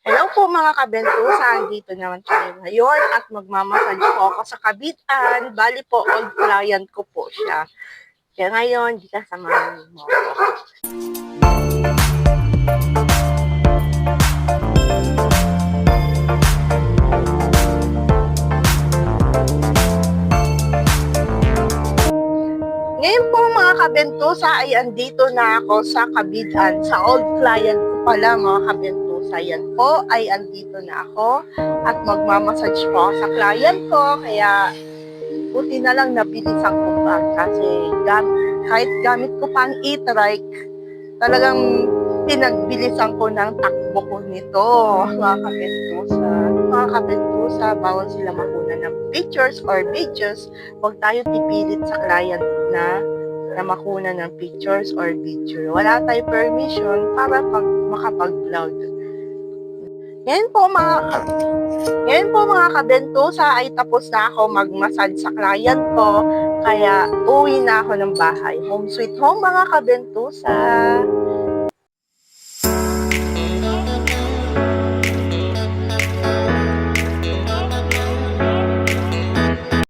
Hello po mga kabentusa, dito naman tayo ngayon at magmamassage po ako sa kabitan. Bali po, old client ko po siya. Kaya ngayon, di ka samahan mo ako. Ngayon po mga kabentusa ay andito na ako sa kabitan, sa old client ko pala mga kabentusa. Yan po ay andito na ako at magmamassage po ako sa client ko. Kaya buti na lang nabilisan ko pa kasi kahit gamit ko pang e-trike, talagang pinagbilisan ko ng takbo ko nito, mga kabentusa. Mga kabentusa, bawal sila makuna ng pictures or videos. Huwag tayo pipilit sa client na makuna ng pictures or video. Wala tayo permission para makapag-vlog. Ngayon po mga kabentusa ay tapos na ako mag-massage sa client ko. Kaya uwi na ako ng bahay. Home sweet home mga kabentusa.